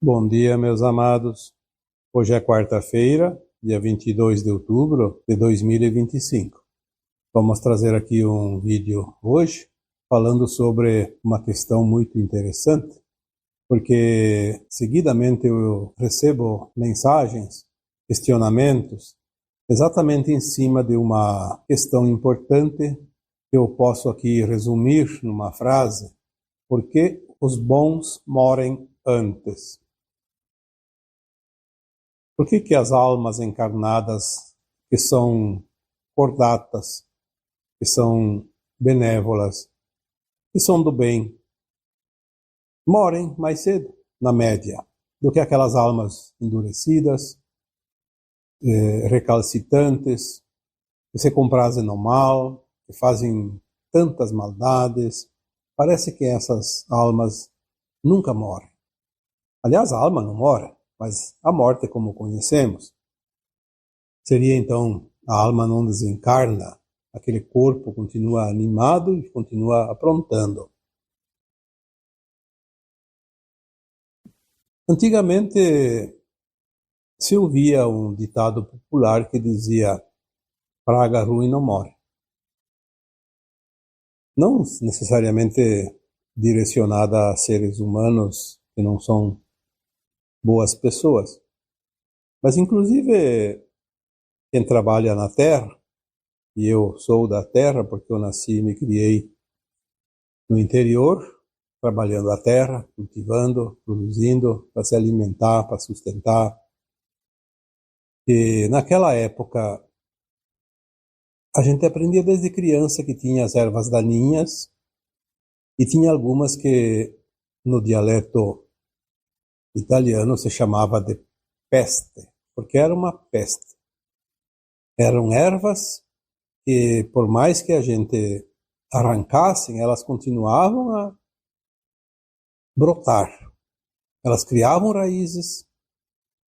Bom dia, meus amados. Hoje é quarta-feira, dia 22 de outubro de 2025. Vamos trazer aqui um vídeo hoje falando sobre uma questão muito interessante, porque seguidamente eu recebo mensagens, questionamentos, exatamente em cima de uma questão importante que eu posso aqui resumir numa frase: por que os bons morrem antes? Por que as almas encarnadas, que são cordatas, que são benévolas, que são do bem, morrem mais cedo, na média, do que aquelas almas endurecidas, recalcitrantes, que se comprazem no mal, que fazem tantas maldades? Parece que essas almas nunca morrem. Aliás, a alma não morre, mas a morte, como conhecemos, seria então a alma não desencarna, aquele corpo continua animado e continua aprontando. Antigamente se ouvia um ditado popular que dizia: praga ruim não morre. Não necessariamente direcionada a seres humanos que não são boas pessoas, mas inclusive quem trabalha na terra, e eu sou da terra porque eu nasci e me criei no interior, trabalhando a terra, cultivando, produzindo para se alimentar, para sustentar. E naquela época a gente aprendia desde criança que tinha as ervas daninhas e tinha algumas que no dialeto italiano se chamava de peste, porque era uma peste. Eram ervas que, por mais que a gente arrancasse, elas continuavam a brotar. Elas criavam raízes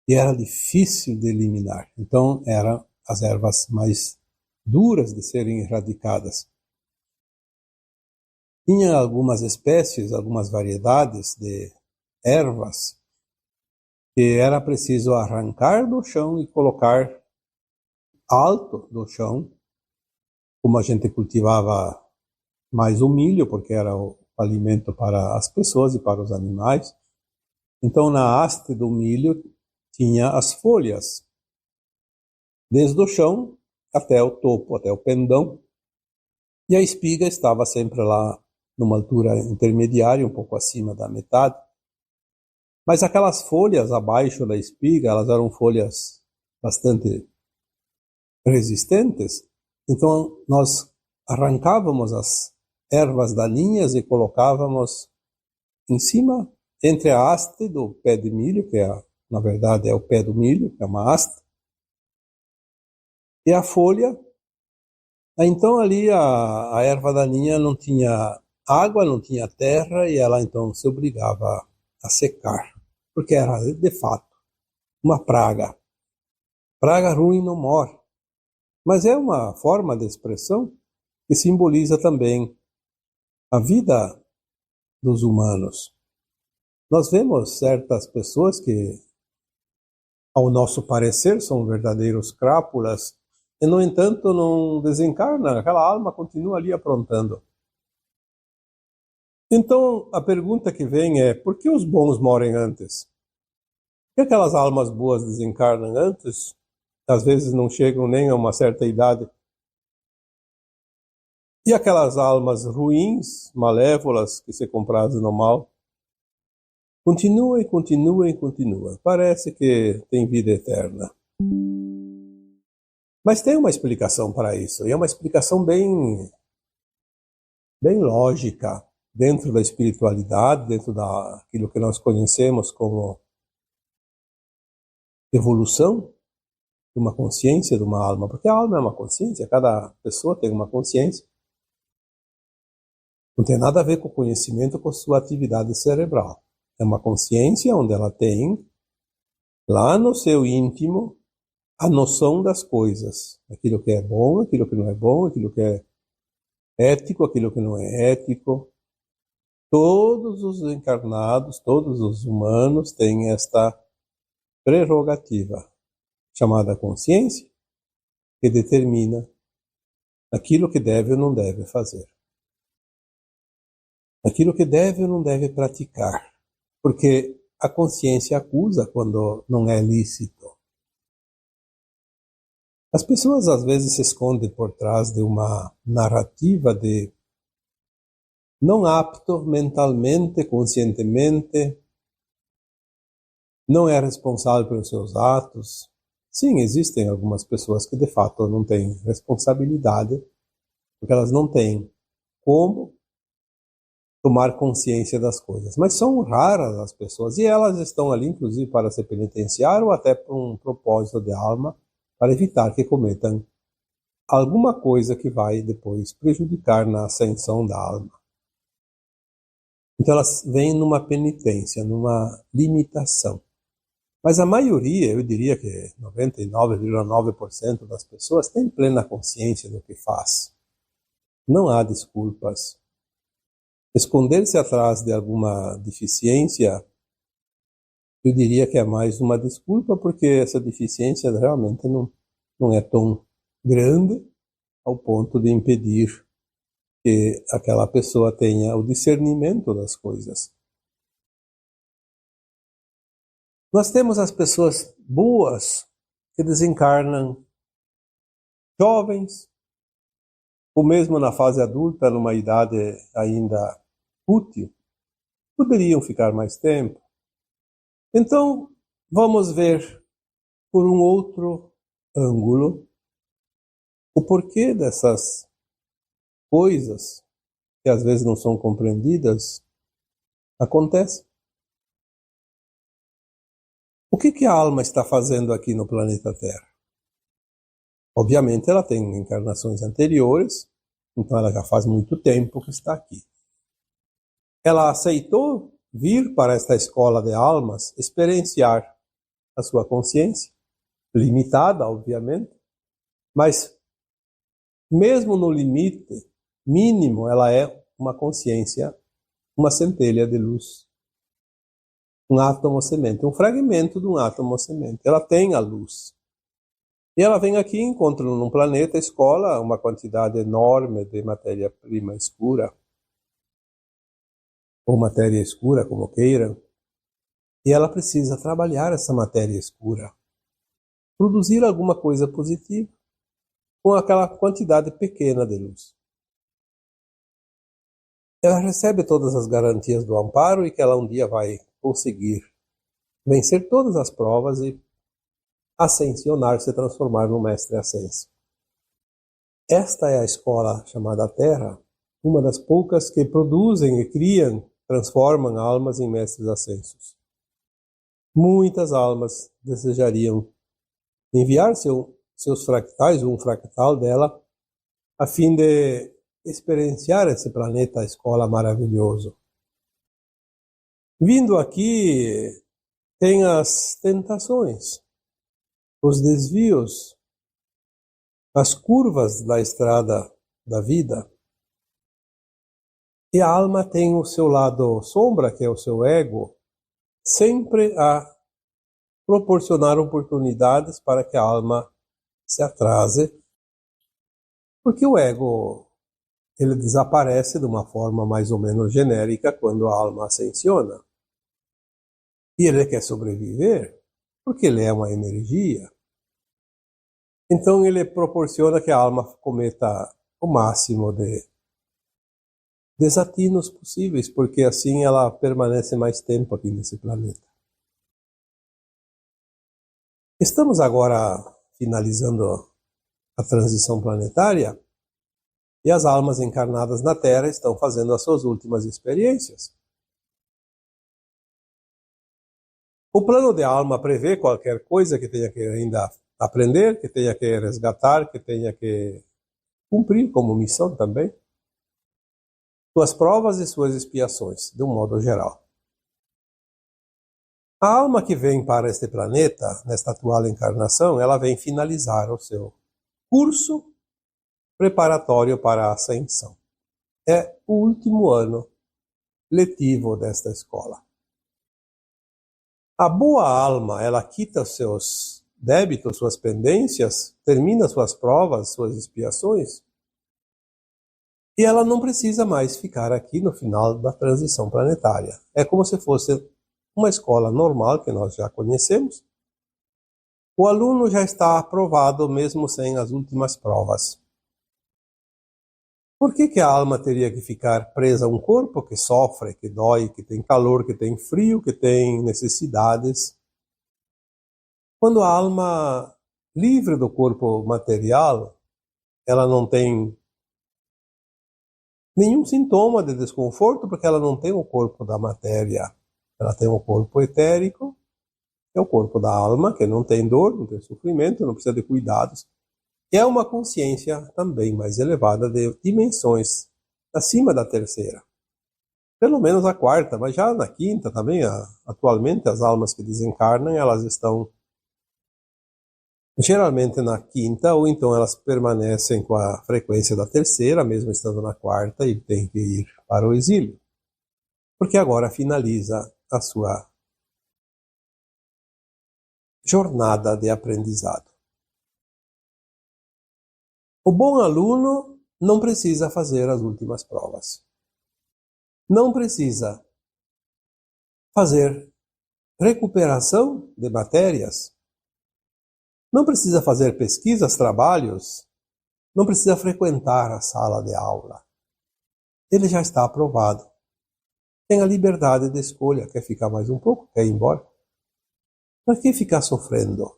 e era difícil de eliminar. Então, eram as ervas mais duras de serem erradicadas. Tinha algumas espécies, algumas variedades de ervas que era preciso arrancar do chão e colocar alto do chão. Como a gente cultivava mais o milho, porque era o alimento para as pessoas e para os animais, então na haste do milho tinha as folhas, desde o chão até o topo, até o pendão, e a espiga estava sempre lá numa altura intermediária, um pouco acima da metade. Mas aquelas folhas abaixo da espiga, elas eram folhas bastante resistentes, então nós arrancávamos as ervas daninhas e colocávamos em cima, entre a haste do pé de milho, que na verdade é o pé do milho, que é uma haste, e a folha. Então ali a erva daninha não tinha água, não tinha terra, e ela então se obrigava a secar, porque era de fato uma praga. Praga ruim não morre, mas é uma forma de expressão que simboliza também a vida dos humanos. Nós vemos certas pessoas que, ao nosso parecer, são verdadeiros crápulas, e no entanto não desencarna, aquela alma continua ali aprontando. Então a pergunta que vem é: por que os bons morrem antes? Por que aquelas almas boas desencarnam antes? Às vezes não chegam nem a uma certa idade. E aquelas almas ruins, malévolas, que se comprazem no mal, continuam e continuam e continuam. Parece que tem vida eterna. Mas tem uma explicação para isso, e é uma explicação bem lógica, dentro da espiritualidade, dentro daquilo que nós conhecemos como evolução de uma consciência, de uma alma, porque a alma é uma consciência, cada pessoa tem uma consciência. Não tem nada a ver com o conhecimento, com sua atividade cerebral. É uma consciência onde ela tem, lá no seu íntimo, a noção das coisas. Aquilo que é bom, aquilo que não é bom, aquilo que é ético, aquilo que não é ético. Todos os encarnados, todos os humanos têm esta prerrogativa, chamada consciência, que determina aquilo que deve ou não deve fazer. Aquilo que deve ou não deve praticar. Porque a consciência acusa quando não é lícito. As pessoas às vezes se escondem por trás de uma narrativa de não apto mentalmente, conscientemente, não é responsável pelos seus atos. Sim, existem algumas pessoas que de fato não têm responsabilidade, porque elas não têm como tomar consciência das coisas. Mas são raras as pessoas, e elas estão ali inclusive para se penitenciar ou até por um propósito de alma, para evitar que cometam alguma coisa que vai depois prejudicar na ascensão da alma. Então elas vêm numa penitência, numa limitação. Mas a maioria, eu diria que 99,9% das pessoas tem plena consciência do que faz. Não há desculpas. Esconder-se atrás de alguma deficiência, eu diria que é mais uma desculpa, porque essa deficiência realmente não é tão grande ao ponto de impedir que aquela pessoa tenha o discernimento das coisas. Nós temos as pessoas boas que desencarnam jovens, ou mesmo na fase adulta, numa idade ainda útil, poderiam ficar mais tempo. Então, vamos ver por um outro ângulo o porquê dessas coisas que às vezes não são compreendidas acontecem. O que a alma está fazendo aqui no planeta Terra? Obviamente ela tem encarnações anteriores, então ela já faz muito tempo que está aqui. Ela aceitou vir para esta escola de almas, experienciar a sua consciência, limitada, obviamente, mas mesmo no limite mínimo, ela é uma consciência, uma centelha de luz. Um átomo semente, um fragmento de um átomo semente. Ela tem a luz. E ela vem aqui e encontra num planeta escola uma quantidade enorme de matéria-prima escura, ou matéria escura, como queiram. E ela precisa trabalhar essa matéria escura, produzir alguma coisa positiva com aquela quantidade pequena de luz. Ela recebe todas as garantias do amparo e que ela um dia vai conseguir vencer todas as provas e ascensionar, se transformar no mestre ascenso. Esta é a escola chamada Terra, uma das poucas que produzem e criam, transformam almas em mestres ascensos. Muitas almas desejariam enviar seus fractais, um fractal dela, a fim de experienciar esse planeta, a escola maravilhoso. Vindo aqui, tem as tentações, os desvios, as curvas da estrada da vida. E a alma tem o seu lado sombra, que é o seu ego, sempre a proporcionar oportunidades para que a alma se atrase, porque o ego ele desaparece de uma forma mais ou menos genérica quando a alma ascensiona. E ele quer sobreviver, porque ele é uma energia. Então ele proporciona que a alma cometa o máximo de desatinos possíveis, porque assim ela permanece mais tempo aqui nesse planeta. Estamos agora finalizando a transição planetária e as almas encarnadas na Terra estão fazendo as suas últimas experiências. O plano de alma prevê qualquer coisa que tenha que ainda aprender, que tenha que resgatar, que tenha que cumprir como missão também. Suas provas e suas expiações, de um modo geral. A alma que vem para este planeta, nesta atual encarnação, ela vem finalizar o seu curso preparatório para a ascensão. É o último ano letivo desta escola. A boa alma, ela quita os seus débitos, suas pendências, termina suas provas, suas expiações, e ela não precisa mais ficar aqui no final da transição planetária. É como se fosse uma escola normal que nós já conhecemos. O aluno já está aprovado mesmo sem as últimas provas. Por que a alma teria que ficar presa a um corpo que sofre, que dói, que tem calor, que tem frio, que tem necessidades? Quando a alma livre do corpo material, ela não tem nenhum sintoma de desconforto, porque ela não tem o corpo da matéria. Ela tem o corpo etérico, que é o corpo da alma, que não tem dor, não tem sofrimento, não precisa de cuidados. E é uma consciência também mais elevada, de dimensões acima da terceira. Pelo menos a quarta, mas já na quinta também, atualmente as almas que desencarnam, elas estão geralmente na quinta, ou então elas permanecem com a frequência da terceira, mesmo estando na quarta, e tem que ir para o exílio. Porque agora finaliza a sua jornada de aprendizado. O bom aluno não precisa fazer as últimas provas. Não precisa fazer recuperação de matérias. Não precisa fazer pesquisas, trabalhos. Não precisa frequentar a sala de aula. Ele já está aprovado. Tem a liberdade de escolha. Quer ficar mais um pouco? Quer ir embora? Para que ficar sofrendo?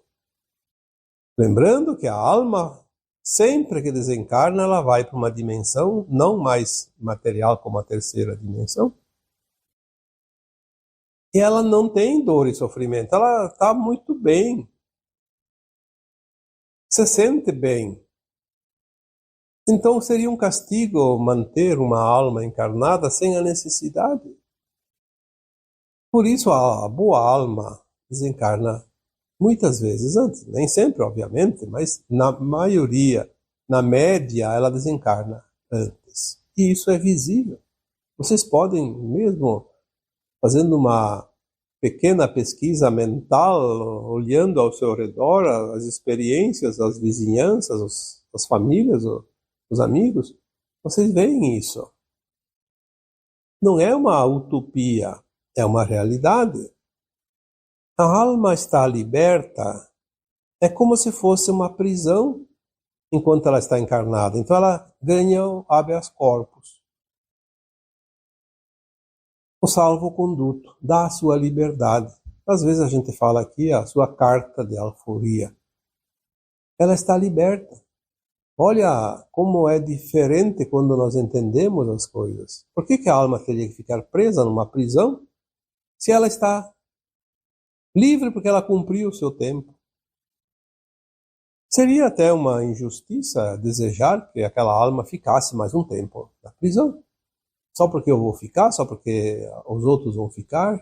Lembrando que a alma, sempre que desencarna, ela vai para uma dimensão não mais material como a terceira dimensão. E ela não tem dor e sofrimento. Ela está muito bem. Se sente bem. Então seria um castigo manter uma alma encarnada sem a necessidade. Por isso a boa alma desencarna muitas vezes antes. Nem sempre, obviamente, mas na maioria, na média, ela desencarna antes. E isso é visível. Vocês podem, mesmo fazendo uma pequena pesquisa mental, olhando ao seu redor as experiências, as vizinhanças, as famílias, os amigos, vocês veem isso. Não é uma utopia, é uma realidade. A alma está liberta, é como se fosse uma prisão enquanto ela está encarnada. Então ela ganha o habeas corpus. O salvo-conduto, dá a sua liberdade. Às vezes a gente fala aqui a sua carta de alforria. Ela está liberta. Olha como é diferente quando nós entendemos as coisas. Por que a alma teria que ficar presa numa prisão se ela está livre porque ela cumpriu o seu tempo? Seria até uma injustiça desejar que aquela alma ficasse mais um tempo na prisão. Só porque eu vou ficar, só porque os outros vão ficar.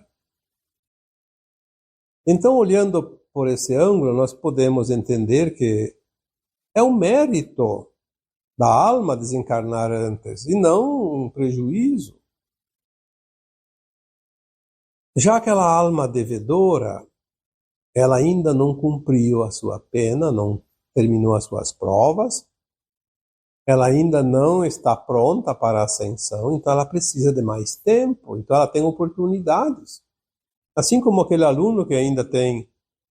Então, olhando por esse ângulo, nós podemos entender que é um mérito da alma desencarnar antes, e não um prejuízo. Já aquela alma devedora, ela ainda não cumpriu a sua pena, não terminou as suas provas, ela ainda não está pronta para a ascensão, então ela precisa de mais tempo, então ela tem oportunidades. Assim como aquele aluno que ainda tem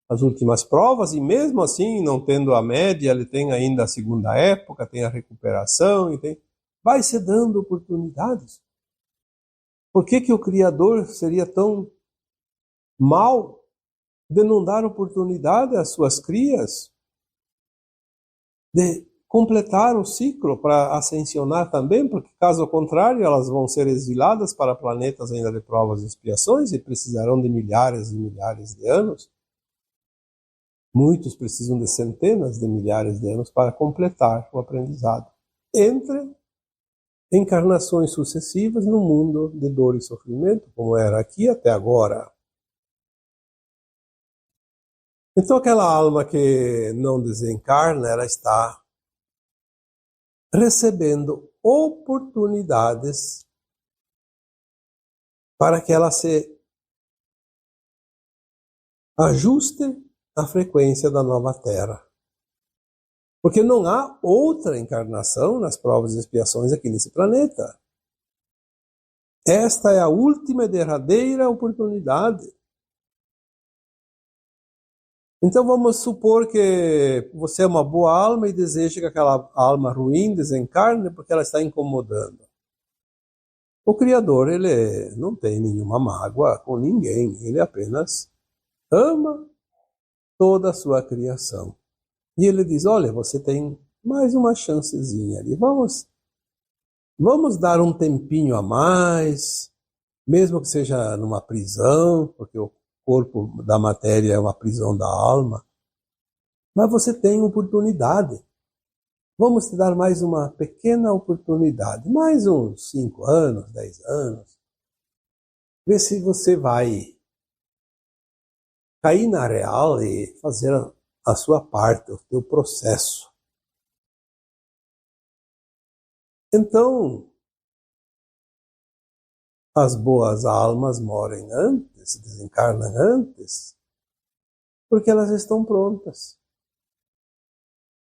as últimas provas, e mesmo assim, não tendo a média, ele tem ainda a segunda época, tem a recuperação, vai se dando oportunidades. Por que o Criador seria tão mau de não dar oportunidade às suas crias de completar o ciclo para ascensionar também? Porque caso contrário, elas vão ser exiladas para planetas ainda de provas e expiações e precisarão de milhares e milhares de anos. Muitos precisam de centenas de milhares de anos para completar o aprendizado entre encarnações sucessivas no mundo de dor e sofrimento, como era aqui até agora. Então aquela alma que não desencarna, ela está recebendo oportunidades para que ela se ajuste à frequência da nova Terra. Porque não há outra encarnação nas provas e expiações aqui nesse planeta. Esta é a última e derradeira oportunidade. Então vamos supor que você é uma boa alma e deseja que aquela alma ruim desencarne porque ela está incomodando. O Criador, ele não tem nenhuma mágoa com ninguém, ele apenas ama toda a sua criação. E ele diz, olha, você tem mais uma chancezinha ali, vamos dar um tempinho a mais, mesmo que seja numa prisão, porque o corpo da matéria é uma prisão da alma, mas você tem oportunidade. Vamos te dar mais uma pequena oportunidade, mais uns 5 anos, 10 anos. Vê se você vai cair na real e fazer a sua parte, o teu processo. Então, as boas almas morrem antes, desencarnam antes, porque elas estão prontas.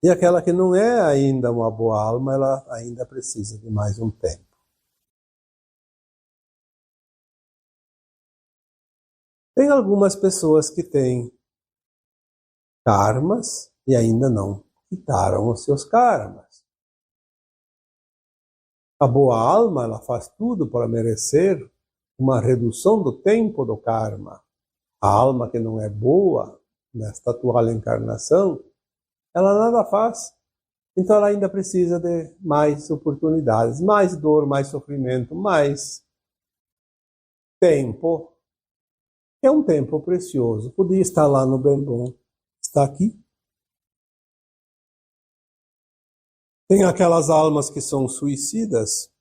E aquela que não é ainda uma boa alma, ela ainda precisa de mais um tempo. Tem algumas pessoas que têm karmas e ainda não quitaram os seus karmas. A boa alma, ela faz tudo para merecer uma redução do tempo do karma. A alma que não é boa, nesta atual encarnação, ela nada faz. Então ela ainda precisa de mais oportunidades, mais dor, mais sofrimento, mais tempo. É um tempo precioso. Podia estar lá no bem bom. Está aqui. Tem aquelas almas que são suicidas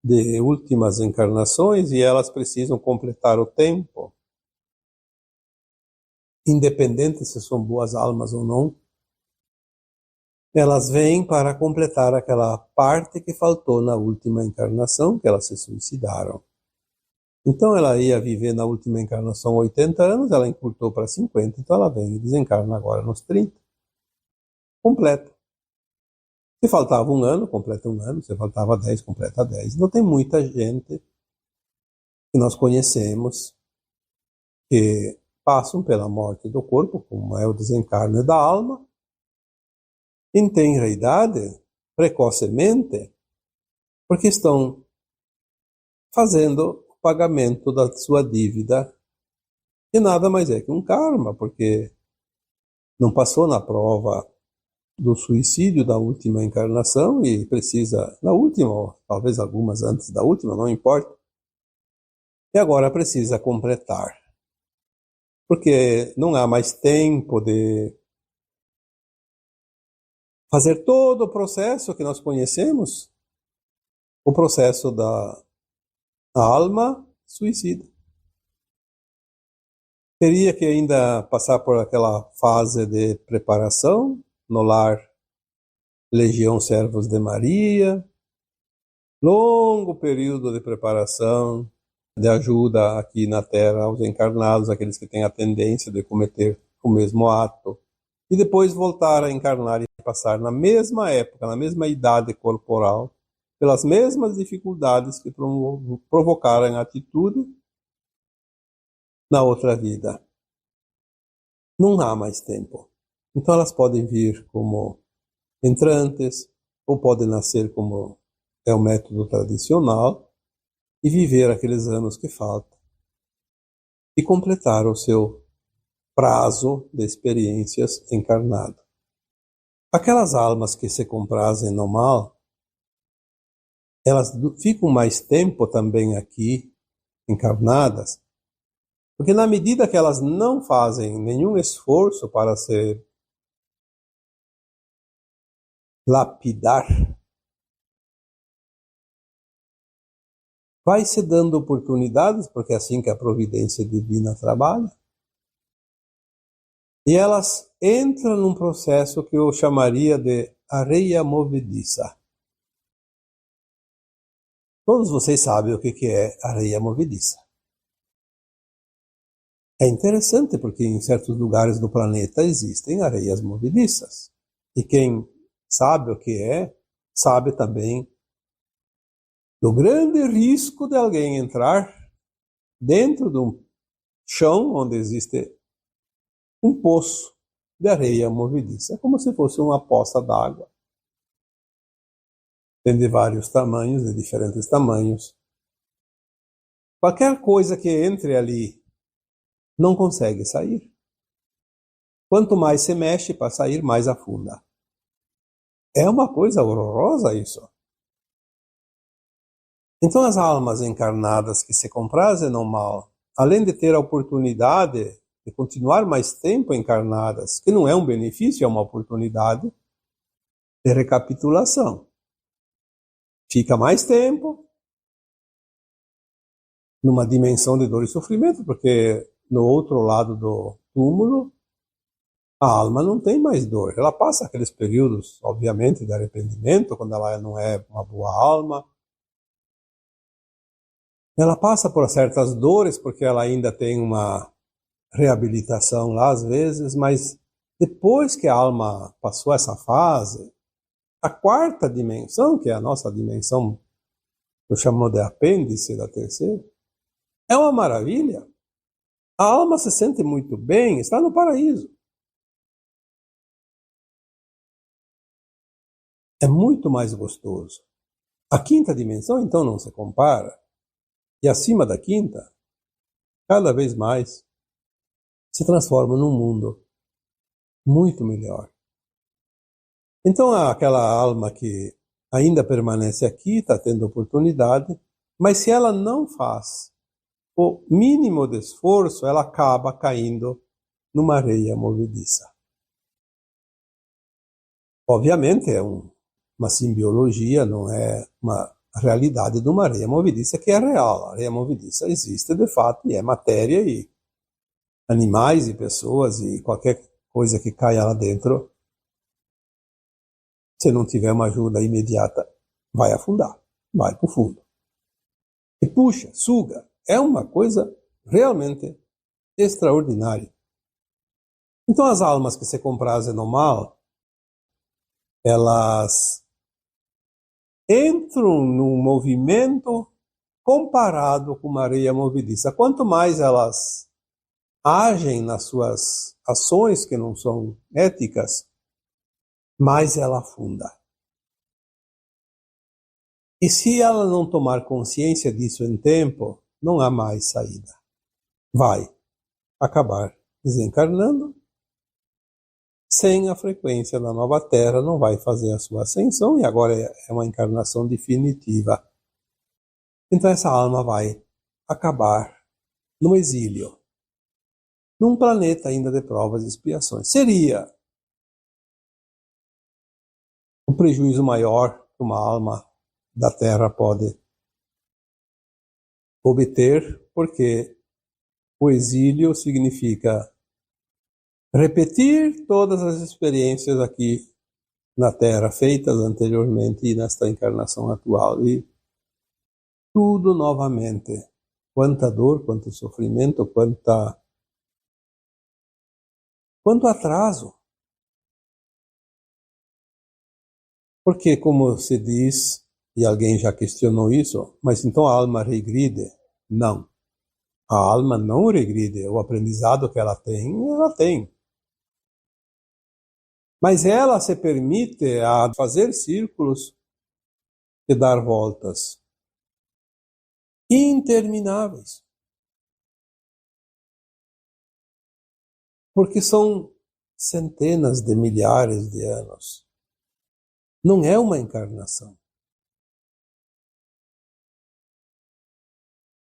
de últimas encarnações e elas precisam completar o tempo. Independente se são boas almas ou não. Elas vêm para completar aquela parte que faltou na última encarnação, que elas se suicidaram. Então ela ia viver na última encarnação 80 anos, ela encurtou para 50, então ela vem e desencarna agora nos 30. Completa. Se faltava 1 ano, completa 1 ano. Se faltava 10, completa 10. Não tem muita gente que nós conhecemos que passam pela morte do corpo, como é o desencarne da alma, em tenra idade, precocemente, porque estão fazendo o pagamento da sua dívida, que nada mais é que um karma, porque não passou na prova do suicídio da última encarnação e precisa, na última, ou talvez algumas antes da última, não importa, e agora precisa completar. Porque não há mais tempo de fazer todo o processo que nós conhecemos, o processo da alma suicida. Teria que ainda passar por aquela fase de preparação no lar Legião Servos de Maria, longo período de preparação, de ajuda aqui na Terra aos encarnados, aqueles que têm a tendência de cometer o mesmo ato, e depois voltar a encarnar e passar na mesma época, na mesma idade corporal, pelas mesmas dificuldades que provocaram a atitude na outra vida. Não há mais tempo. Então elas podem vir como entrantes, ou podem nascer como é o método tradicional, e viver aqueles anos que faltam, e completar o seu prazo de experiências encarnado. Aquelas almas que se comprazem no mal, elas ficam mais tempo também aqui, encarnadas, porque na medida que elas não fazem nenhum esforço para se lapidar, vai se dando oportunidades, porque é assim que a providência divina trabalha, e elas entram num processo que eu chamaria de areia movediça. Todos vocês sabem o que é areia movediça. É interessante porque em certos lugares do planeta existem areias movediças. E quem sabe o que é, sabe também do grande risco de alguém entrar dentro de um chão onde existe um poço de areia movediça. É como se fosse uma poça d'água. Tem de vários tamanhos, de diferentes tamanhos. Qualquer coisa que entre ali não consegue sair. Quanto mais se mexe para sair, mais afunda. É uma coisa horrorosa isso. Então as almas encarnadas que se comprazem no mal, além de ter a oportunidade de continuar mais tempo encarnadas, que não é um benefício, é uma oportunidade de recapitulação. Fica mais tempo numa dimensão de dor e sofrimento, porque no outro lado do túmulo a alma não tem mais dor. Ela passa aqueles períodos, obviamente, de arrependimento, quando ela não é uma boa alma. Ela passa por certas dores, porque ela ainda tem uma reabilitação lá às vezes, mas depois que a alma passou essa fase, a quarta dimensão, que é a nossa dimensão, eu chamo de apêndice da terceira, é uma maravilha. A alma se sente muito bem, está no paraíso. É muito mais gostoso. A quinta dimensão, então, não se compara. E acima da quinta, cada vez mais, se transforma num mundo muito melhor. Então, aquela alma que ainda permanece aqui, está tendo oportunidade, mas se ela não faz o mínimo de esforço, ela acaba caindo numa areia movediça. Obviamente, é uma simbiologia, não é uma realidade de uma areia movediça que é real. A areia movediça existe de fato e é matéria, e animais e pessoas e qualquer coisa que caia lá dentro, se não tiver uma ajuda imediata, vai afundar, vai para o fundo. E puxa, suga, é uma coisa realmente extraordinária. Então as almas que se comprazem no mal, elas entram num movimento comparado com uma areia movediça. Quanto mais elas agem nas suas ações que não são éticas, mais ela afunda. E se ela não tomar consciência disso em tempo, não há mais saída. Vai acabar desencarnando, sem a frequência da nova Terra, não vai fazer a sua ascensão, e agora é uma encarnação definitiva. Então essa alma vai acabar no exílio, num planeta ainda de provas e expiações. Seria um prejuízo maior que uma alma da Terra pode obter, porque o exílio significa repetir todas as experiências aqui na Terra feitas anteriormente e nesta encarnação atual, e tudo novamente. Quanta dor, quanto sofrimento, quanto atraso. Porque, como se diz, e alguém já questionou isso, mas então a alma regride? Não. A alma não regride. O aprendizado que ela tem, ela tem. Mas ela se permite a fazer círculos e dar voltas intermináveis. Porque são centenas de milhares de anos. Não é uma encarnação.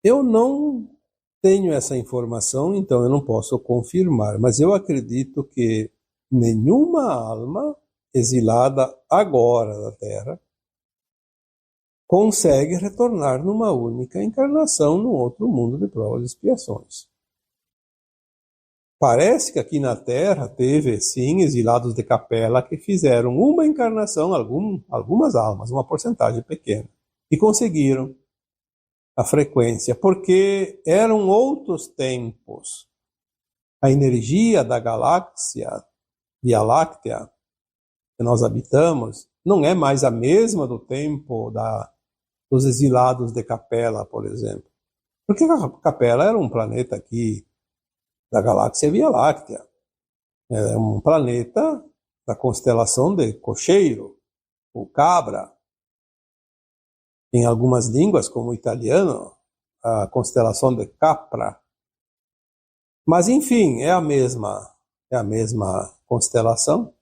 Eu não tenho essa informação, então eu não posso confirmar, mas eu acredito que nenhuma alma exilada agora da Terra consegue retornar numa única encarnação num outro mundo de provas e expiações. Parece que aqui na Terra teve, sim, exilados de capela que fizeram uma encarnação, algumas almas, uma porcentagem pequena, e conseguiram a frequência, porque eram outros tempos. A energia da galáxia Via Láctea que nós habitamos não é mais a mesma do tempo dos exilados de Capella, por exemplo. Porque Capella era um planeta aqui da galáxia Via Láctea. É um planeta da constelação de Cocheiro, ou Cabra. Em algumas línguas, como o italiano, a constelação de Capra. Mas, enfim, é a mesma constelação.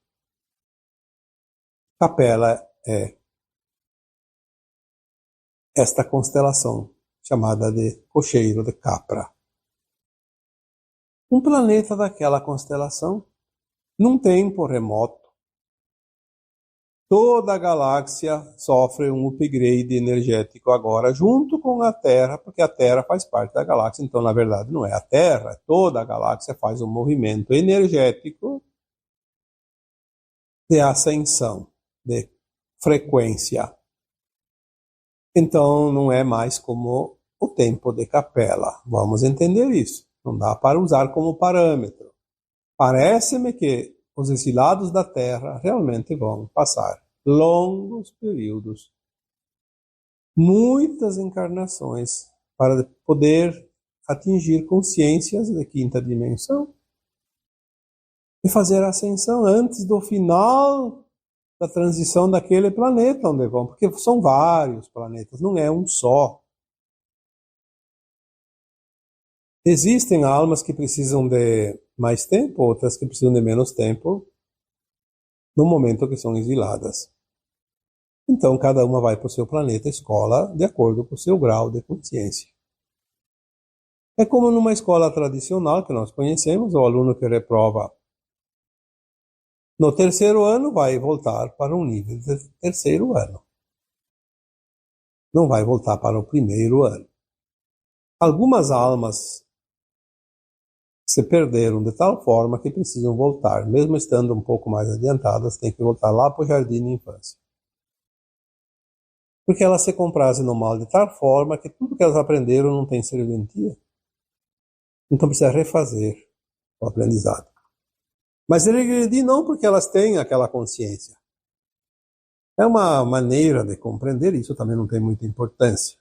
Capella é esta constelação chamada de Cocheiro de Capra. Um planeta daquela constelação, num tempo remoto, toda a galáxia sofre um upgrade energético agora, junto com a Terra, porque a Terra faz parte da galáxia. Então, na verdade, não é a Terra, toda a galáxia faz um movimento energético de ascensão, de frequência. Então, não é mais como o tempo de Capella. Vamos entender isso. Não dá para usar como parâmetro. Parece-me que os exilados da Terra realmente vão passar longos períodos, muitas encarnações, para poder atingir consciências de quinta dimensão e fazer a ascensão antes do final da transição daquele planeta onde vão, porque são vários planetas, não é um só. Existem almas que precisam de mais tempo, outras que precisam de menos tempo, no momento que são exiladas. Então, cada uma vai para o seu planeta escola de acordo com o seu grau de consciência. É como numa escola tradicional que nós conhecemos, o aluno que reprova no terceiro ano vai voltar para um nível de terceiro ano. Não vai voltar para o primeiro ano. Algumas almas se perderam de tal forma que precisam voltar. Mesmo estando um pouco mais adiantadas, tem que voltar lá para o jardim de infância. Porque elas se comprazem no mal de tal forma que tudo que elas aprenderam não tem serventia. Então precisa refazer o aprendizado. Mas regredir não porque elas têm aquela consciência. É uma maneira de compreender, isso também não tem muita importância.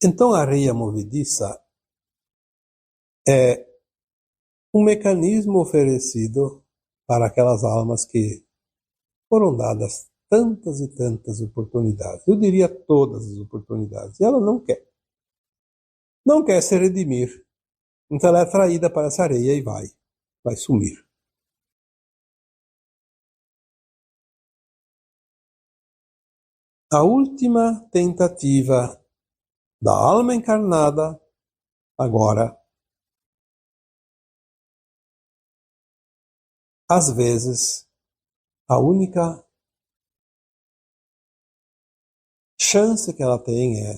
Então a areia movediça é um mecanismo oferecido para aquelas almas que foram dadas tantas e tantas oportunidades. Eu diria todas as oportunidades. E ela não quer. Não quer se redimir. Então ela é atraída para essa areia e vai sumir. A última tentativa da alma encarnada, agora, às vezes, a única chance que ela tem é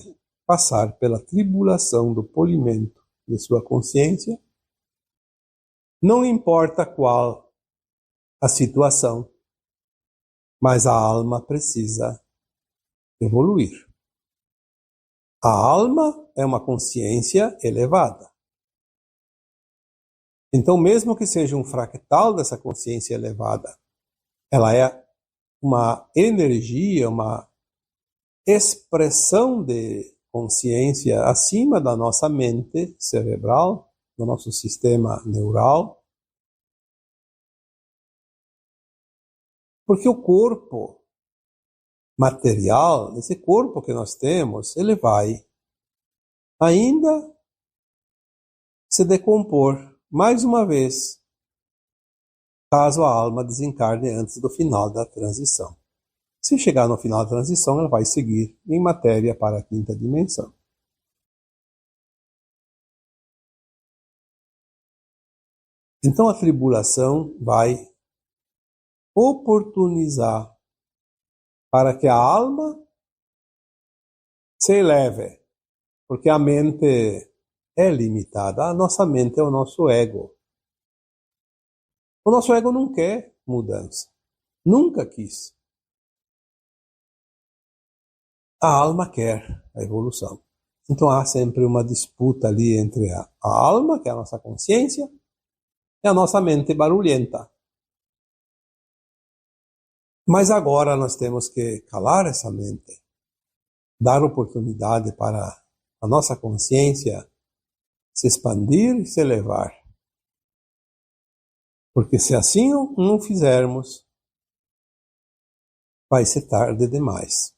passar pela tribulação do polimento de sua consciência, não importa qual a situação, mas a alma precisa evoluir. A alma é uma consciência elevada. Então, mesmo que seja um fractal dessa consciência elevada, ela é uma energia, uma expressão de consciência acima da nossa mente cerebral, do nosso sistema neural. Porque o corpo material, esse corpo que nós temos, ele vai ainda se decompor mais uma vez, caso a alma desencarne antes do final da transição. Se chegar no final da transição, ela vai seguir em matéria para a quinta dimensão. Então a tribulação vai oportunizar para que a alma se eleve, porque a mente é limitada. A nossa mente é o nosso ego. O nosso ego não quer mudança. Nunca quis. A alma quer a evolução. Então há sempre uma disputa ali entre a alma, que é a nossa consciência, é a nossa mente barulhenta. Mas agora nós temos que calar essa mente, dar oportunidade para a nossa consciência se expandir e se elevar. Porque se assim não fizermos, vai ser tarde demais.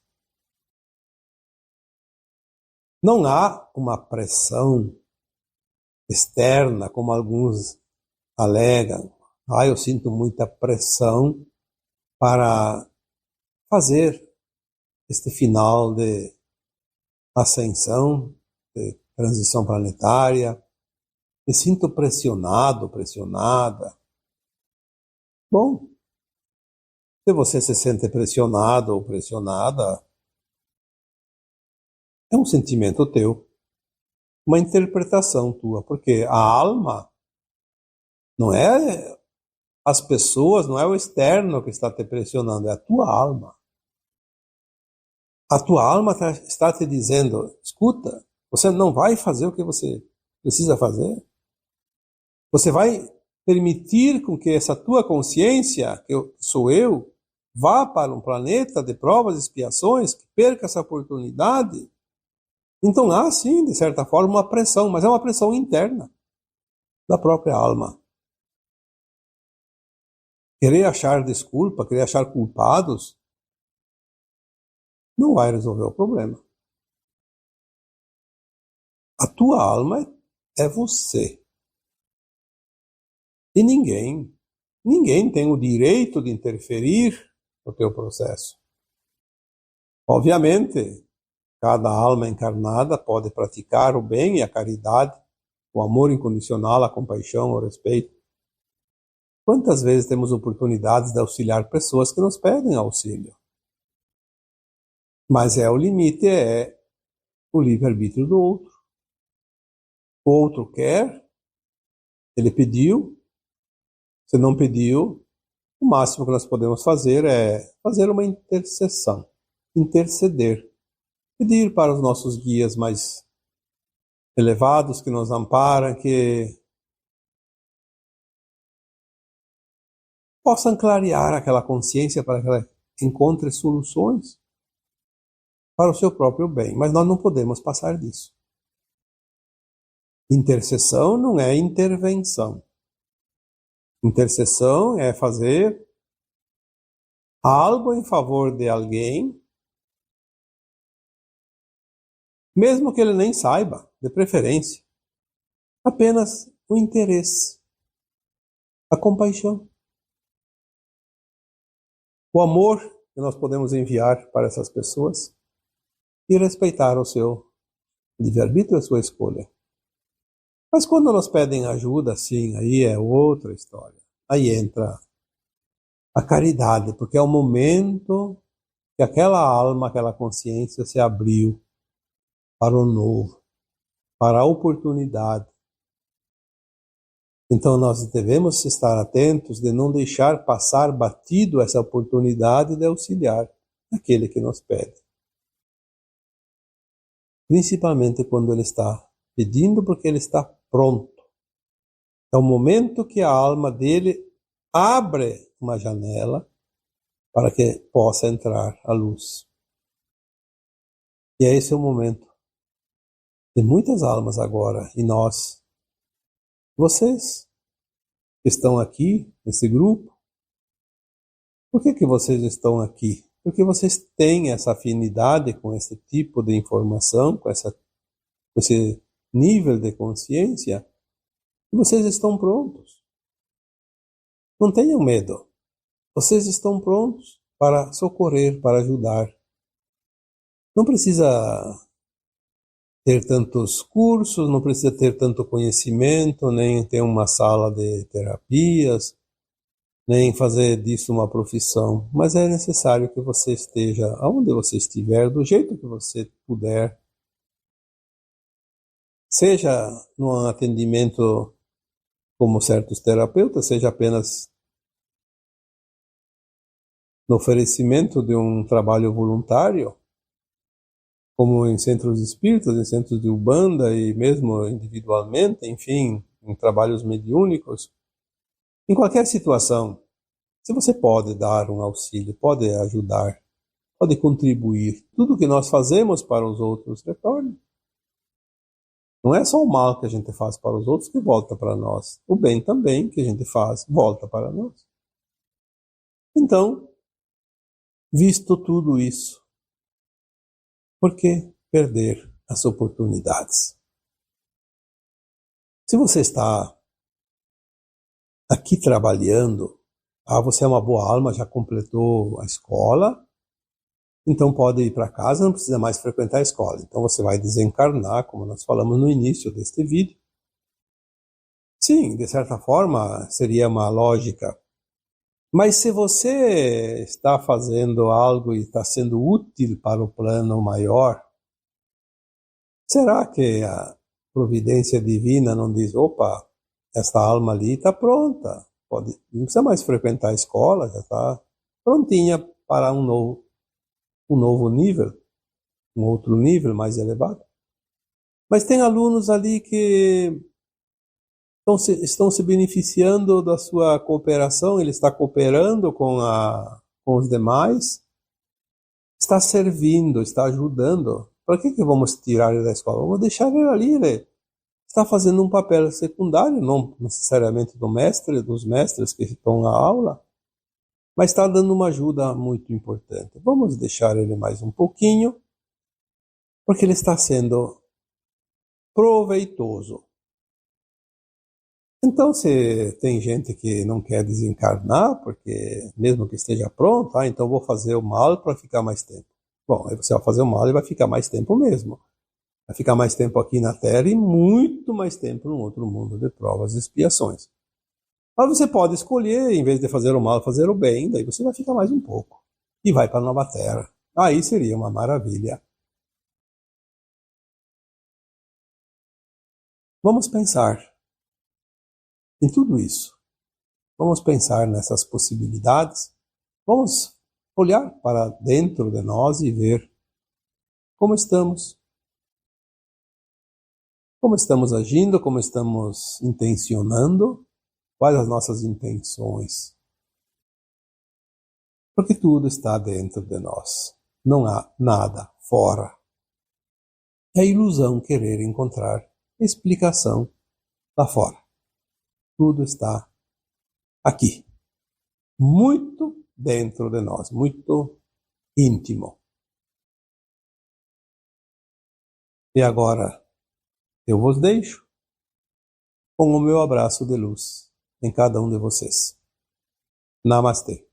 Não há uma pressão externa, como alguns alegam. Eu sinto muita pressão para fazer este final de ascensão, de transição planetária. Me sinto pressionado, pressionada. Bom, se você se sente pressionado ou pressionada, é um sentimento teu, uma interpretação tua, porque a alma não é as pessoas, não é o externo que está te pressionando, é a tua alma. A tua alma está te dizendo, escuta, você não vai fazer o que você precisa fazer? Você vai permitir com que essa tua consciência, que sou eu, vá para um planeta de provas e expiações, que perca essa oportunidade? Então há, sim, de certa forma, uma pressão, mas é uma pressão interna da própria alma. Querer achar desculpa, querer achar culpados, não vai resolver o problema. A tua alma é você. E ninguém tem o direito de interferir no teu processo. Obviamente, cada alma encarnada pode praticar o bem e a caridade, o amor incondicional, a compaixão, o respeito. Quantas vezes temos oportunidades de auxiliar pessoas que nos pedem auxílio? Mas o limite é o livre-arbítrio do outro. O outro quer, ele pediu, se não pediu, o máximo que nós podemos fazer é fazer uma intercessão, interceder, pedir para os nossos guias mais elevados que nos amparam, que possam clarear aquela consciência para que ela encontre soluções para o seu próprio bem. Mas nós não podemos passar disso. Intercessão não é intervenção. Intercessão é fazer algo em favor de alguém, mesmo que ele nem saiba, de preferência. Apenas o interesse, a compaixão, o amor que nós podemos enviar para essas pessoas e respeitar o seu livre-arbítrio, a sua escolha. Mas quando nos pedem ajuda, sim, aí é outra história. Aí entra a caridade, porque é o momento que aquela alma, aquela consciência se abriu para o novo, para a oportunidade. Então nós devemos estar atentos de não deixar passar batido essa oportunidade de auxiliar aquele que nos pede. Principalmente quando ele está pedindo, porque ele está pronto. É o momento que a alma dele abre uma janela para que possa entrar a luz. E esse é o momento de muitas almas agora, e nós, vocês que estão aqui nesse grupo, por que vocês estão aqui? Porque vocês têm essa afinidade com esse tipo de informação, com esse nível de consciência, e vocês estão prontos. Não tenham medo. Vocês estão prontos para socorrer, para ajudar. Não precisa ter tantos cursos, não precisa ter tanto conhecimento, nem ter uma sala de terapias, nem fazer disso uma profissão. Mas é necessário que você esteja aonde você estiver, do jeito que você puder. Seja num atendimento como certos terapeutas, seja apenas no oferecimento de um trabalho voluntário, como em centros espíritas, em centros de Umbanda e mesmo individualmente, enfim, em trabalhos mediúnicos. Em qualquer situação, se você pode dar um auxílio, pode ajudar, pode contribuir, tudo que nós fazemos para os outros retorna. Não é só o mal que a gente faz para os outros que volta para nós. O bem também que a gente faz volta para nós. Então, visto tudo isso, por que perder as oportunidades? Se você está aqui trabalhando, você é uma boa alma, já completou a escola, então pode ir para casa, não precisa mais frequentar a escola. Então você vai desencarnar, como nós falamos no início deste vídeo. Sim, de certa forma seria uma lógica. Mas se você está fazendo algo e está sendo útil para o plano maior, será que a providência divina não diz, opa, essa alma ali está pronta, não precisa mais frequentar a escola, já está prontinha para um novo nível, um outro nível mais elevado. Mas tem alunos ali que estão se beneficiando da sua cooperação, ele está cooperando com os demais, está servindo, está ajudando. Para que vamos tirar ele da escola? Vamos deixar ele ali, ele está fazendo um papel secundário, não necessariamente do mestre, dos mestres que estão na aula, mas está dando uma ajuda muito importante. Vamos deixar ele mais um pouquinho, porque ele está sendo proveitoso. Então, se tem gente que não quer desencarnar, porque mesmo que esteja pronto, então vou fazer o mal para ficar mais tempo. Bom, aí você vai fazer o mal e vai ficar mais tempo mesmo. Vai ficar mais tempo aqui na Terra e muito mais tempo no outro mundo de provas e expiações. Mas você pode escolher, em vez de fazer o mal, fazer o bem, daí você vai ficar mais um pouco. E vai para a nova Terra. Aí seria uma maravilha. Vamos pensar em tudo isso. Vamos pensar nessas possibilidades. Vamos olhar para dentro de nós e ver como estamos. Como estamos agindo, como estamos intencionando, quais as nossas intenções. Porque tudo está dentro de nós. Não há nada fora. É ilusão querer encontrar explicação lá fora. Tudo está aqui. Muito dentro de nós, muito íntimo. E agora eu vos deixo com o meu abraço de luz em cada um de vocês. Namastê.